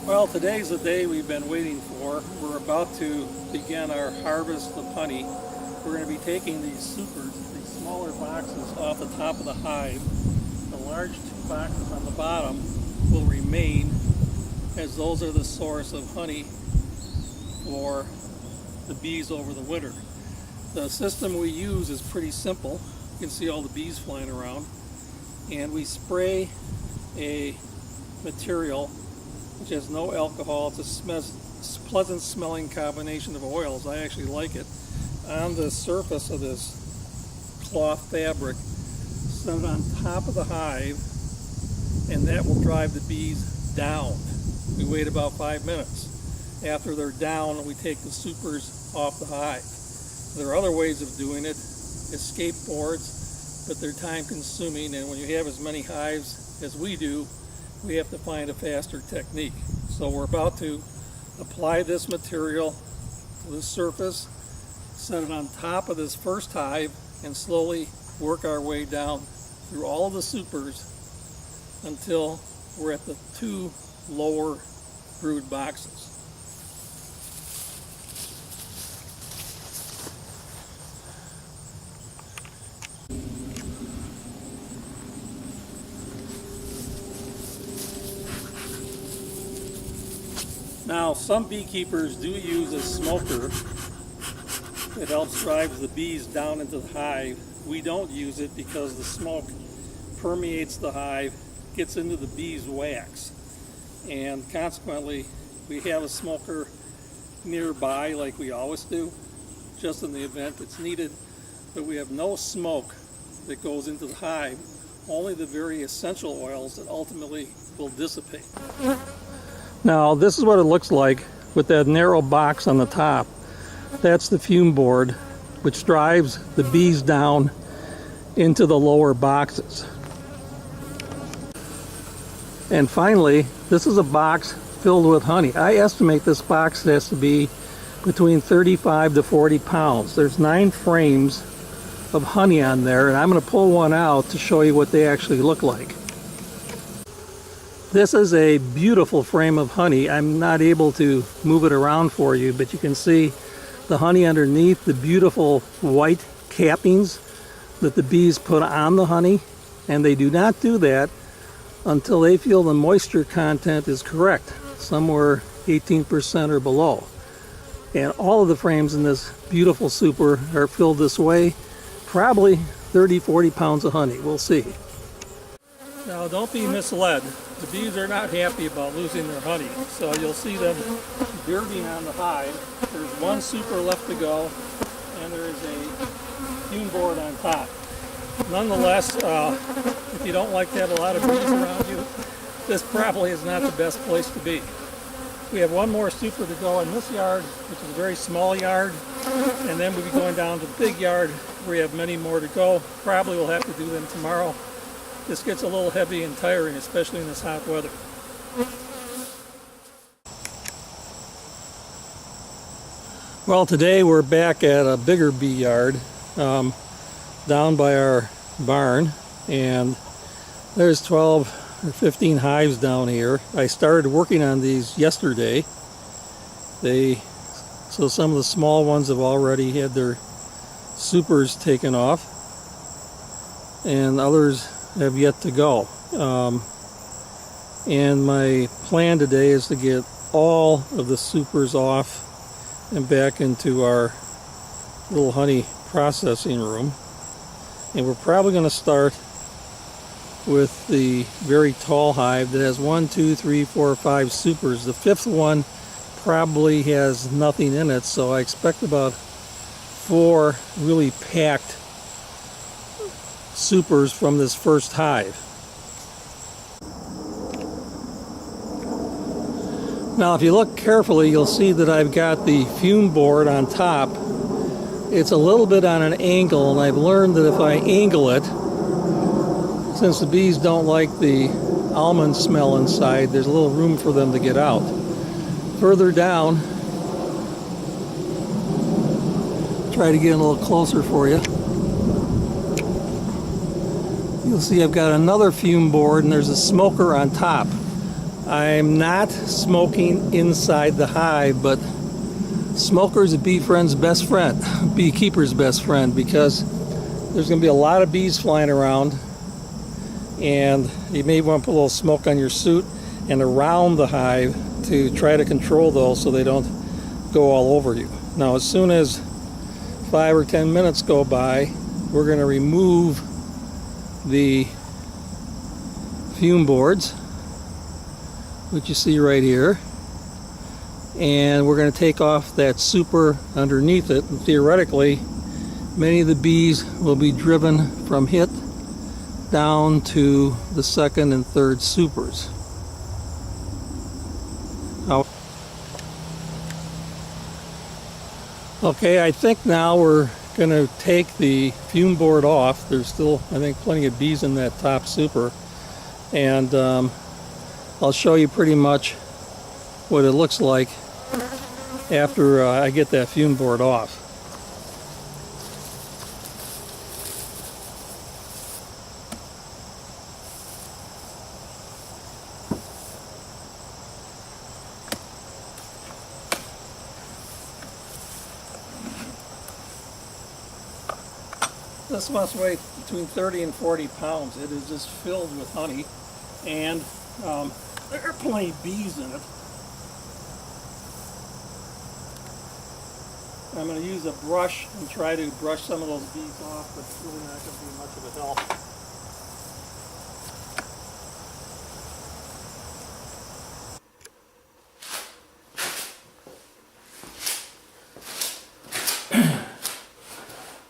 Well, today's the day we've been waiting for. We're about to begin our harvest of honey. We're going to be taking these supers, these smaller boxes off the top of the hive. The large 2 boxes on the bottom will remain, as those are the source of honey for the bees over the winter. The system we use is pretty simple. You can see all the bees flying around. And we spray a material which has no alcohol. It's a pleasant smelling combination of oils. I actually like it. On the surface of this cloth fabric, set it on top of the hive, and that will drive the bees down. We wait about 5 minutes. After they're down, we take the supers off the hive. There are other ways of doing it, escape boards, but they're time consuming, and when you have as many hives as we do, we have to find a faster technique. So we're about to apply this material to the surface, set it on top of this first hive, and slowly work our way down through all of the supers until we're at the 2 lower brood boxes. Now, some beekeepers do use a smoker that helps drive the bees down into the hive. We don't use it because the smoke permeates the hive, gets into the bees' wax, and consequently we have a smoker nearby like we always do, just in the event it's needed, but we have no smoke that goes into the hive, only the very essential oils that ultimately will dissipate. Now, this is what it looks like with that narrow box on the top. That's the fume board, which drives the bees down into the lower boxes. And finally, this is a box filled with honey. I estimate this box has to be between 35 to 40 pounds. There's 9 frames of honey on there, and I'm going to pull one out to show you what they actually look like. This is a beautiful frame of honey. I'm not able to move it around for you, but you can see the honey underneath, the beautiful white cappings that the bees put on the honey, and they do not do that until they feel the moisture content is correct, somewhere 18% or below. And all of the frames in this beautiful super are filled this way, probably 30-40 pounds of honey. We'll see. Now, don't be misled. The bees are not happy about losing their honey, so you'll see them bearding on the hive. There's 1 super left to go, and there is a fume board on top. Nonetheless, if you don't like to have a lot of bees around you, this probably is not the best place to be. We have 1 more super to go in this yard, which is a very small yard, and then we'll be going down to the big yard where we have many more to go. Probably we'll have to do them tomorrow. This gets a little heavy and tiring, especially in this hot weather. Well, today we're back at a bigger bee yard down by our barn, and there's 12 or 15 hives down here. I started working on these yesterday. So some of the small ones have already had their supers taken off, and others have yet to go. And my plan today is to get all of the supers off and back into our little honey processing room. And we're probably going to start with the very tall hive that has 1, 2, 3, 4, 5 supers. The 5th one probably has nothing in it, so I expect about 4 really packed supers from this first hive. Now, if you look carefully, you'll see that I've got the fume board on top. It's a little bit on an angle, and I've learned that if I angle it, since the bees don't like the almond smell inside, there's a little room for them to get out. Further down, try to get a little closer for you. You'll see I've got another fume board, and there's a smoker on top. I'm not smoking inside the hive, but smoker's a bee friend's best friend, beekeeper's best friend, because there's going to be a lot of bees flying around, and you may want to put a little smoke on your suit and around the hive to try to control those so they don't go all over you. Now, as soon as 5 or 10 minutes go by, we're going to remove the fume boards, which you see right here, and we're going to take off that super underneath it, and theoretically many of the bees will be driven from hit down to the second and third supers. Okay, I think now we're going to take the fume board off. There's still, I think, plenty of bees in that top super, and I'll show you pretty much what it looks like after I get that fume board off. This must weigh between 30 and 40 pounds. It is just filled with honey, and there are plenty of bees in it. I'm going to use a brush and try to brush some of those bees off, but it's really not going to be much of a help.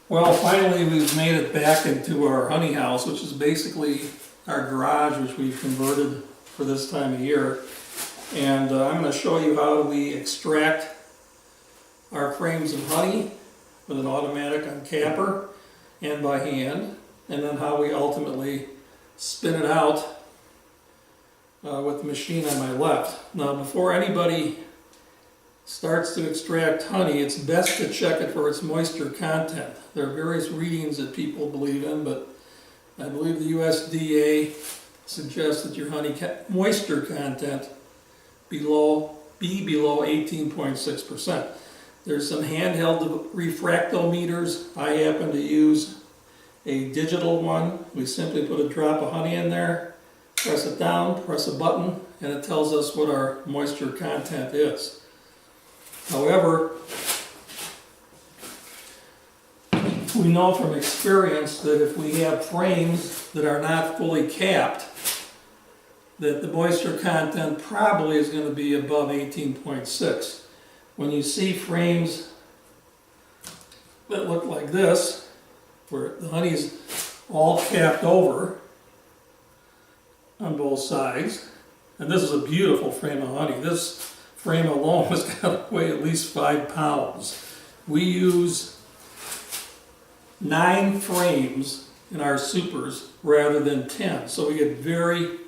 Well, finally we've made it back into our honey house, which is basically our garage, which we've converted for this time of year. And I'm going to show you how we extract our frames of honey with an automatic uncapper and by hand, and then how we ultimately spin it out with the machine on my left. Now, before anybody starts to extract honey, it's best to check it for its moisture content. There are various readings that people believe in, but I believe the USDA suggests that your honey moisture content be below 18.6%. There's some handheld refractometers. I happen to use a digital one. We simply put a drop of honey in there, press it down, press a button, and it tells us what our moisture content is. However, we know from experience that if we have frames that are not fully capped, that the moisture content probably is going to be above 18.6. When you see frames that look like this, where the honey is all capped over on both sides, and this is a beautiful frame of honey. This frame alone has got to weigh at least 5 pounds. We use 9 frames in our supers rather than 10, so we get very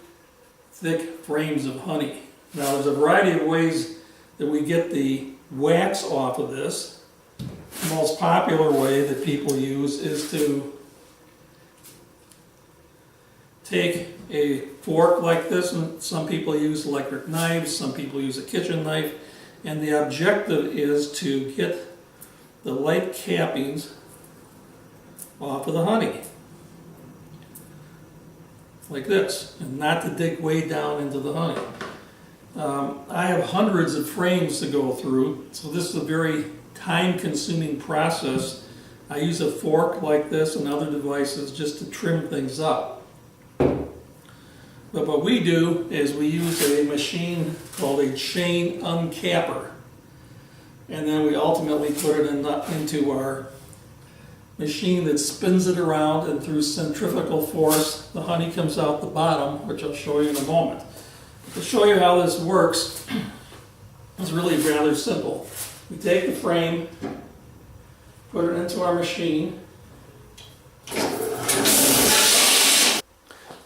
thick frames of honey. Now, there's a variety of ways that we get the wax off of this. The most popular way that people use is to take a fork like this, and some people use electric knives, some people use a kitchen knife, and the objective is to get the light cappings off of the honey, like this, and not to dig way down into the honey. I have hundreds of frames to go through, so this is a very time-consuming process. I use a fork like this and other devices just to trim things up. But what we do is we use a machine called a chain uncapper, and then we ultimately put it into our machine that spins it around, and through centrifugal force the honey comes out the bottom, which I'll show you in a moment. To show you how this works, it's really rather simple. We take the frame, put it into our machine.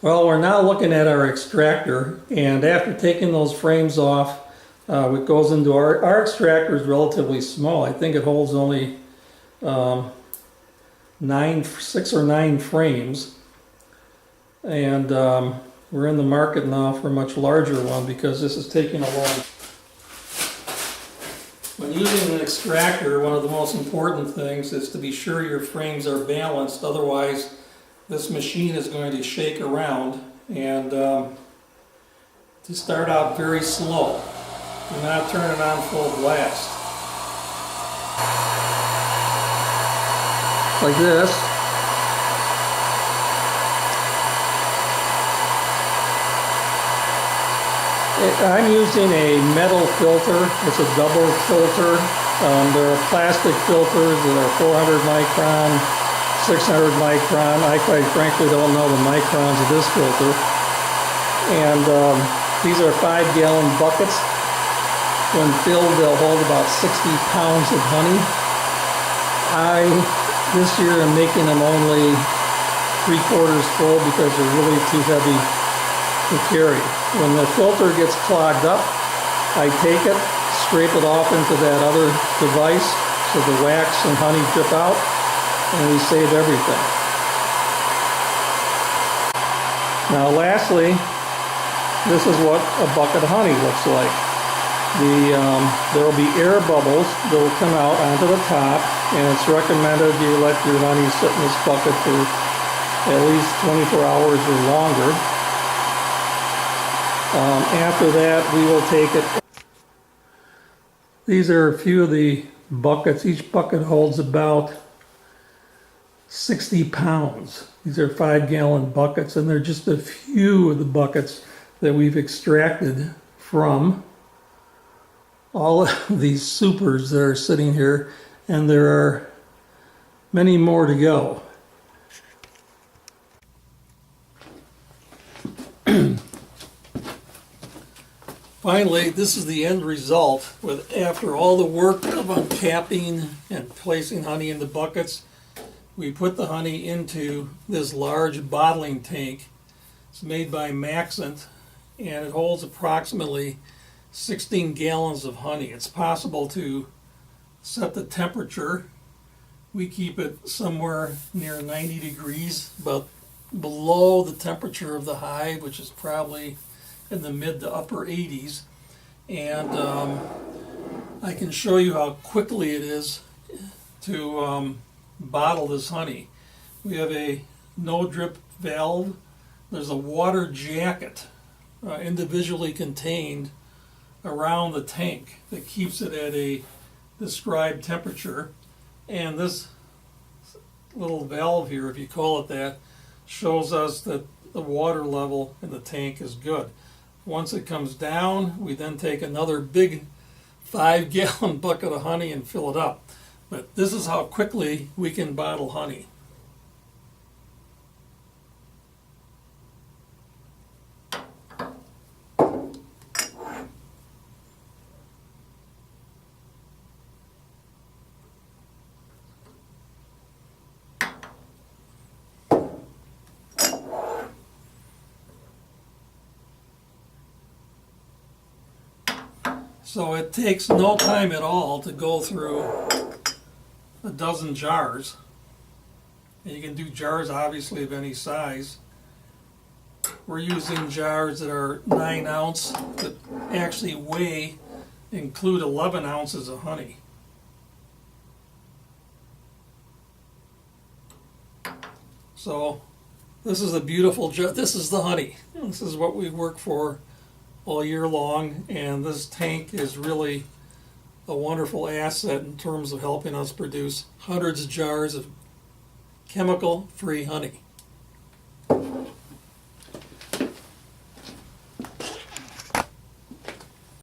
Well, we're now looking at our extractor, and after taking those frames off, it goes into our extractor is relatively small. I think it holds only 6 or 9 frames, and We're in the market now for a much larger one because this is taking a long. When using an extractor, one of the most important things is to be sure your frames are balanced, otherwise this machine is going to shake around. And to start out very slow. Do not turn it on full blast. Like this. I'm using a metal filter. It's a double filter. There are plastic filters that are 400 micron, 600 micron. I quite frankly don't know the microns of this filter. And these are 5-gallon buckets. When filled, they'll hold about 60 pounds of honey. This year I'm making them only 3/4 full because they're really too heavy to carry. When the filter gets clogged up, I take it, scrape it off into that other device so the wax and honey drip out, and we save everything. Now lastly, this is what a bucket of honey looks like. There will be air bubbles that will come out onto the top, and it's recommended you let your honey sit in this bucket for at least 24 hours or longer. After that, we will take it. These are a few of the buckets. Each bucket holds about 60 pounds. These are 5-gallon buckets, and they're just a few of the buckets that we've extracted from all of these supers that are sitting here, and there are many more to go. Finally, this is the end result. After all the work of uncapping and placing honey in the buckets, we put the honey into this large bottling tank. It's made by Maxent, and it holds approximately 16 gallons of honey. It's possible to set the temperature. We keep it somewhere near 90 degrees, but below the temperature of the hive, which is probably in the mid to upper 80s. And I can show you how quickly it is to bottle this honey. We have a no drip valve. There's a water jacket individually contained around the tank that keeps it at a described temperature. And this little valve here, if you call it that, shows us that the water level in the tank is good. Once it comes down, we then take another big 5-gallon bucket of honey and fill it up. But this is how quickly we can bottle honey. So it takes no time at all to go through a dozen jars. And you can do jars obviously of any size. We're using jars that are 9 ounce that actually include 11 ounces of honey. So this is a beautiful jar. This is the honey. This is what we work for all year long, and this tank is really a wonderful asset in terms of helping us produce hundreds of jars of chemical-free honey.